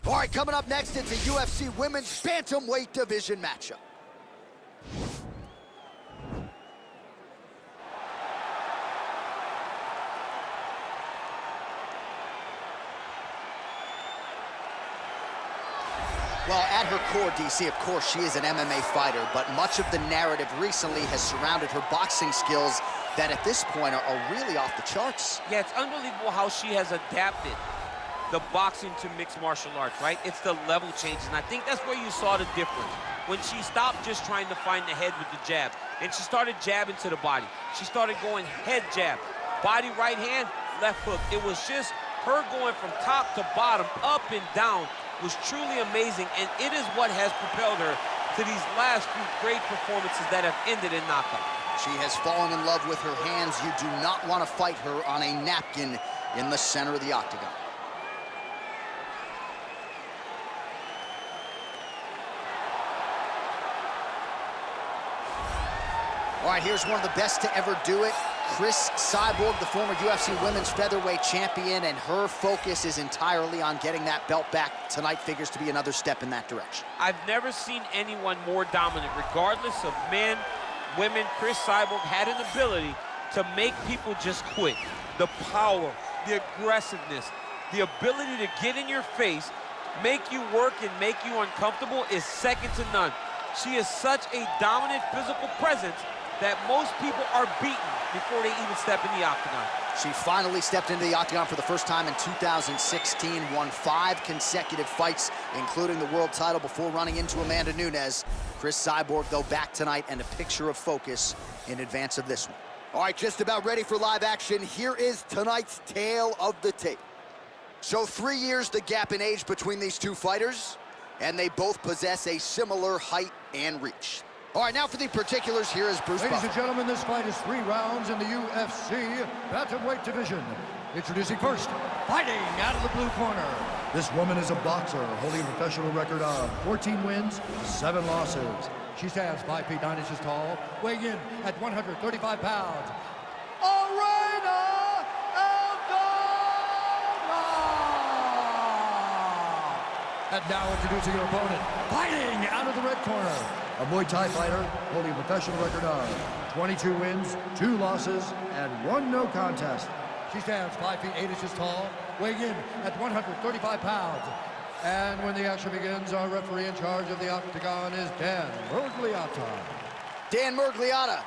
All right, coming up next, it's a UFC Women's Bantamweight Division matchup. Well, at her core, DC, of course, she is an MMA fighter, but much of the narrative recently has surrounded her boxing skills that at this point are really off the charts. Yeah, it's unbelievable how she has adapted the boxing to mixed martial arts, right? It's the level changes, and I think that's where you saw the difference. When she stopped just trying to find the head with the jab, and she started jabbing to the body. She started going head jab, body right hand, left hook. It was just her going from top to bottom, up and down, was truly amazing, and it is what has propelled her to these last few great performances that have ended in knockout. She has fallen in love with her hands. You do not want to fight her on a napkin in the center of the octagon. All right, here's one of the best to ever do it. Cris, Cyborg, the former UFC Women's Featherweight Champion, and her focus is entirely on getting that belt back. Tonight figures to be another step in that direction. I've never seen anyone more dominant, regardless of men, women. Cris Cyborg had an ability to make people just quit. The power, the aggressiveness, the ability to get in your face, make you work and make you uncomfortable is second to none. She is such a dominant physical presence that most people are beaten before they even step in the octagon. She finally stepped into the octagon for the first time in 2016, won 5 consecutive fights, including the world title before running into Amanda Nunes. Cris Cyborg, though, back tonight and a picture of focus in advance of this one. All right, just about ready for live action. Here is tonight's tale of the tape. So 3 years the gap in age between these two fighters, and they both possess a similar height and reach. All right, now for the particulars, here is Bruce Ladies Buffer. and gentlemen, this fight is 3 rounds in the UFC Bantamweight Division. Introducing first, fighting out of the blue corner. This woman is a boxer, holding a professional record of 14 wins, 7 losses. She stands 5 feet 9 inches tall, weighing in at 135 pounds. Irene! And now introducing your opponent, fighting out of the red corner. A Muay Thai fighter holding a professional record of 22 wins, 2 losses, and 1 no contest. She stands 5 feet 8 inches tall, weighing in at 135 pounds. And when the action begins, our referee in charge of the octagon is Dan Mergliata. Dan Mergliata.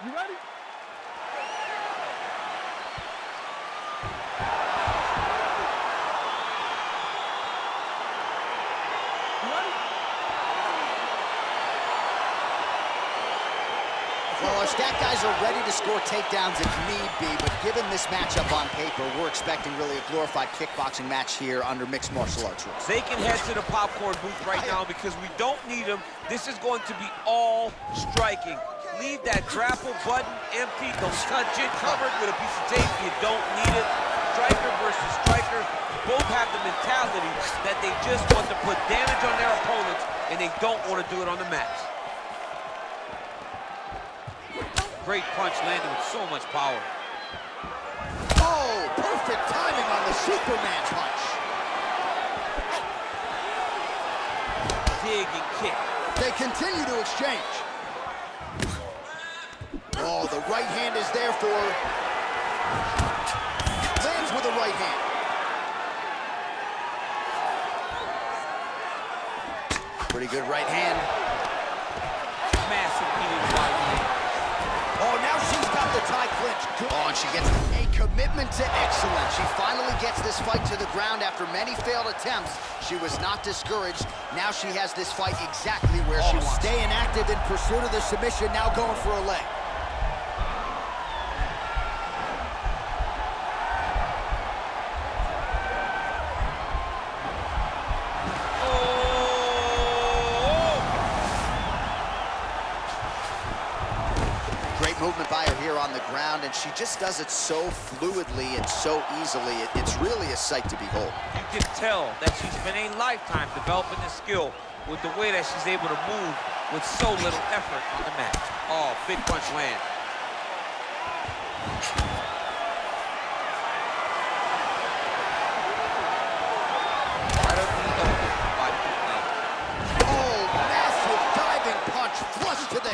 You ready? Well, our stat guys are ready to score takedowns if need be, but given this matchup on paper, we're expecting really a glorified kickboxing match here under mixed martial arts rules. They can head to the popcorn booth right now because we don't need them. This is going to be all striking. Leave that grapple button empty. Don't touch it. Covered with a piece of tape. You don't need it. Striker versus striker. Both have the mentality that they just want to put damage on their opponents, and they don't want to do it on the mats. Great punch landed with so much power. Oh, perfect timing on the Superman punch. Dig and kick. They continue to exchange. Oh, the right hand is there for... Lands with the right hand. Pretty good right hand. Massive heated right hand. Oh, now she's got the tie clinch. Oh, and she gets a commitment to excellence. She finally gets this fight to the ground after many failed attempts. She was not discouraged. Now she has this fight exactly where she wants. Staying active in pursuit of the submission, now going for a leg. Movement by her here on the ground, and she just does it so fluidly and so easily. It's really a sight to behold. You can tell that she's been a lifetime developing this skill with the way that she's able to move with so little effort on the mat. Oh, big punch land.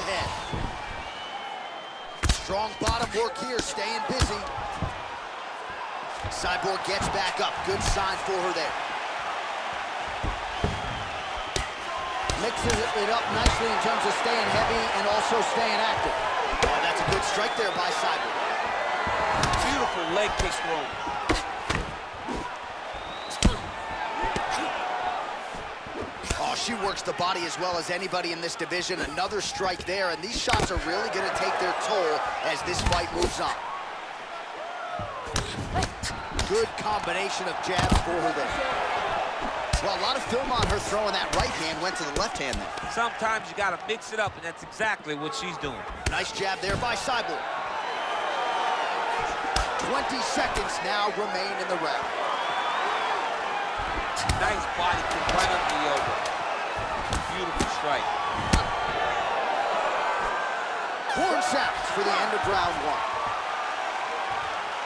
ahead. Strong bottom work here, staying busy. Cyborg gets back up. Good sign for her there. Mixes it up nicely in terms of staying heavy and also staying active. Oh, that's a good strike there by Cyborg. Beautiful leg kick throw. Oh, she works the body as well as anybody in this division. Another strike there, and these shots are really going to take their toll as this fight moves on. Good combination of jabs for her there. Well, a lot of film on her throwing that right hand, went to the left hand there. Sometimes you got to mix it up, and that's exactly what she's doing. Nice jab there by Cyborg. 20 seconds now remain in the round. Nice body kick right under the elbow. Beautiful strike. Horn sounds for the end of round one.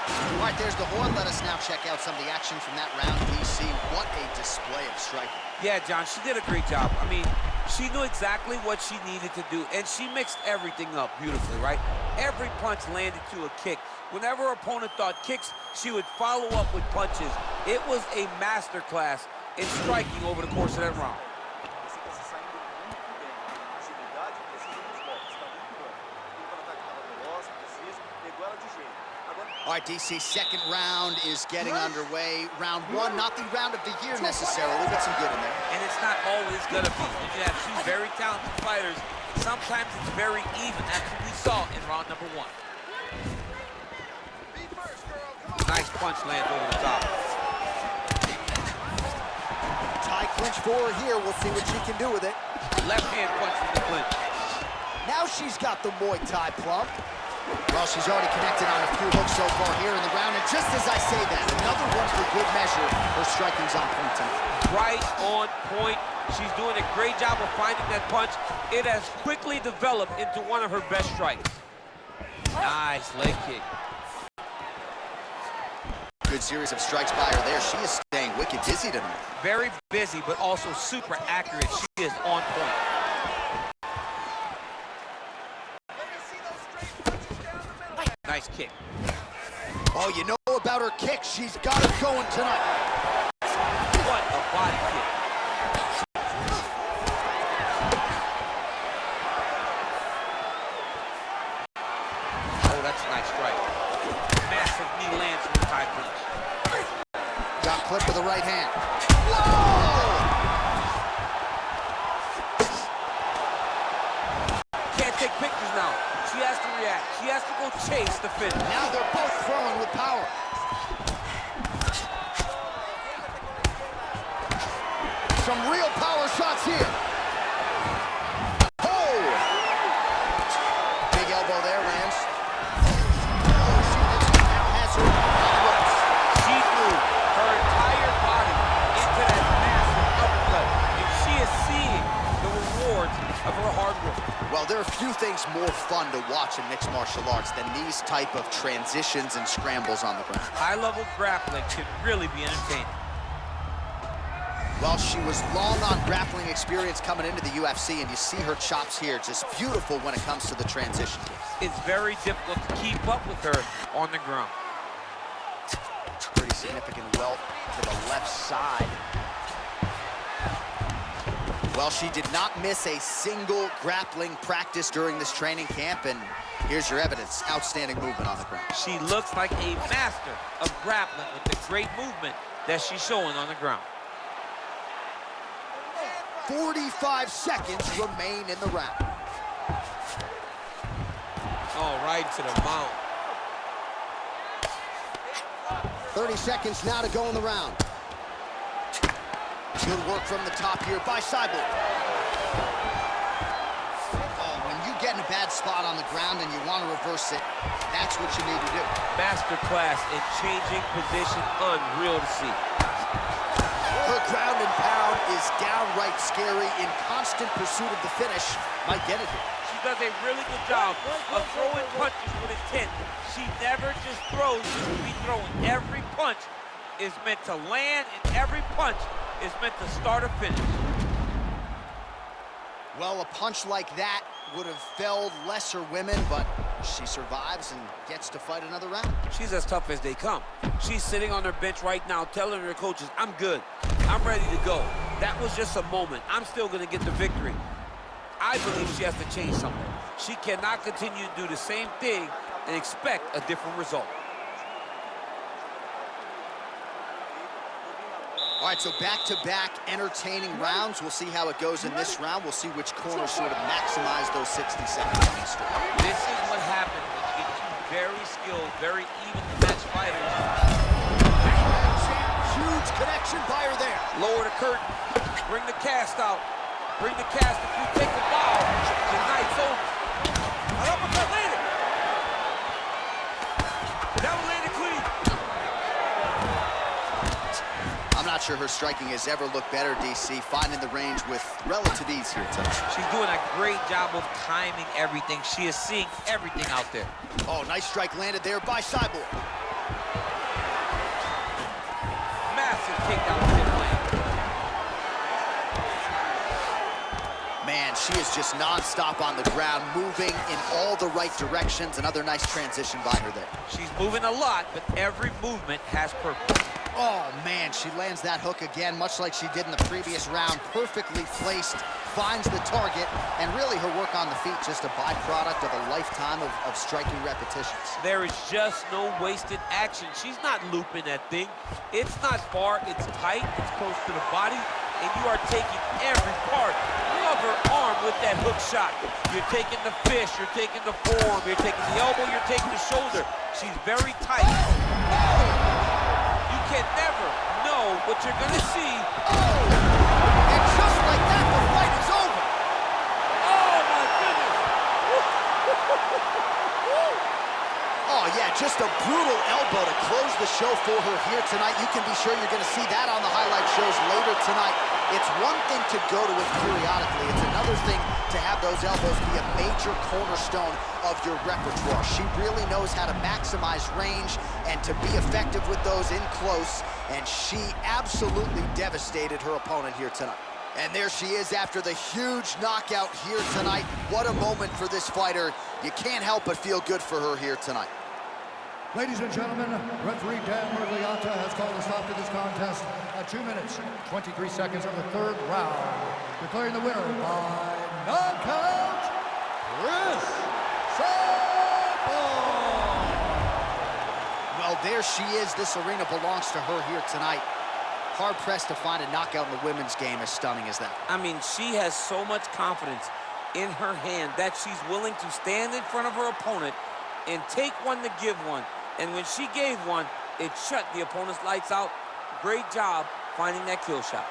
All right, there's the horn. Let us now check out some of the action from that round. DC, what a display of striking. Yeah, John, she did a great job. I mean, she knew exactly what she needed to do, and she mixed everything up beautifully, right? Every punch landed to a kick. Whenever her opponent thought kicks, she would follow up with punches. It was a masterclass in striking over the course of that round. All right, DC, second round is getting underway. Round one, not the round of the year necessarily, but some good in there. And it's not always gonna be. You have two very talented fighters. Sometimes it's very even. That's what we saw in round number one. Nice punch lands over the top. Tie clinch for her here. We'll see what she can do with it. Left hand punch from the clinch. Now she's got the Muay Thai plump. Well, she's already connected on a few hooks so far here in the round, and just as I say that, another one for good measure. Her striking's on point tonight. Right on point. She's doing a great job of finding that punch. It has quickly developed into one of her best strikes. Nice leg kick. Good series of strikes by her there. She is staying wicked busy tonight. Very busy, but also super accurate. She is on point. Nice kick. Oh, you know about her kick. She's got it going tonight. What a body kick. Oh, that's a nice strike. Massive knee lands from the Thai clinch. Got clipped with the right hand. Whoa! Can't take pictures now. She has to react. She has to go chase the finish. Now they're both throwing with power. Some real power shots here. Oh! Big elbow there, lands. Oh, she now has her on the ropes. She threw her entire body into that massive uppercut, and she is seeing the rewards of her hard work. Well, there are few things more fun to watch in mixed martial arts than these type of transitions and scrambles on the ground. High-level grappling can really be entertaining. Well, she was long on grappling experience coming into the UFC, and you see her chops here, just beautiful when it comes to the transition. It's very difficult to keep up with her on the ground. Pretty significant welt to the left side. Well, she did not miss a single grappling practice during this training camp, and here's your evidence. Outstanding movement on the ground. She looks like a master of grappling with the great movement that she's showing on the ground. 45 seconds remain in the round. Oh, right to the mount. 30 seconds now to go in the round. Good work from the top here by Cyborg. Oh, when you get in a bad spot on the ground and you want to reverse it, that's what you need to do. Masterclass in changing position, unreal to see. Her ground and pound is downright scary. In constant pursuit of the finish, might get it here. She does a really good job of throwing punches with intent. She never just throws just to be throwing. Every punch is meant to land, and every punch is meant to start or finish. Well, a punch like that would have felled lesser women, but she survives and gets to fight another round. She's as tough as they come. She's sitting on her bench right now telling her coaches, I'm good. I'm ready to go. That was just a moment. I'm still going to get the victory. I believe she has to change something. She cannot continue to do the same thing and expect a different result. All right, so back-to-back entertaining rounds. We'll see how it goes in this round. We'll see which corner sort of maximize those 60 seconds on each story. This is what happens when you get two very skilled, very evenly matched fighters. Huge connection by her there. Lower the curtain. Bring the cast out. Bring the cast. If you take the ball, tonight's over. An uppercut landed. That one landed clean. I'm not sure her striking has ever looked better, DC, finding the range with relative ease here tonight. She's doing a great job of timing everything. She is seeing everything out there. Oh, nice strike landed there by Cyborg. Massive takedown did land. Man, she is just nonstop on the ground, moving in all the right directions. Another nice transition by her there. She's moving a lot, but every movement has purpose. Oh, man, she lands that hook again, much like she did in the previous round. Perfectly placed, finds the target, and really her work on the feet just a byproduct of a lifetime of striking repetitions. There is just no wasted action. She's not looping that thing. It's not far, it's tight, it's close to the body, and you are taking every part of her arm with that hook shot. You're taking the fist, you're taking the forearm, you're taking the elbow, you're taking the shoulder. She's very tight. You can never know what you're gonna see. And just like that, the fight is over. Oh my goodness. Oh yeah, just a brutal elbow to close the show for her here tonight. You can be sure you're gonna see that on the highlight shows later tonight. It's one thing to go to it periodically. It's another thing to have those elbows be a major cornerstone of your repertoire. She really knows how to maximize range and to be effective with those in close, and she absolutely devastated her opponent here tonight. And there she is after the huge knockout here tonight. What a moment for this fighter. You can't help but feel good for her here tonight. Ladies and gentlemen, referee Dan Mergliata has called a stop to this contest at 2 minutes, 23 seconds of the third round, declaring the winner by knockout, Cris. Well, there she is. This arena belongs to her here tonight. Hard-pressed to find a knockout in the women's game as stunning as that. I mean, she has so much confidence in her hand that she's willing to stand in front of her opponent and take one to give one. And when she gave one, it shut the opponent's lights out. Great job finding that kill shot.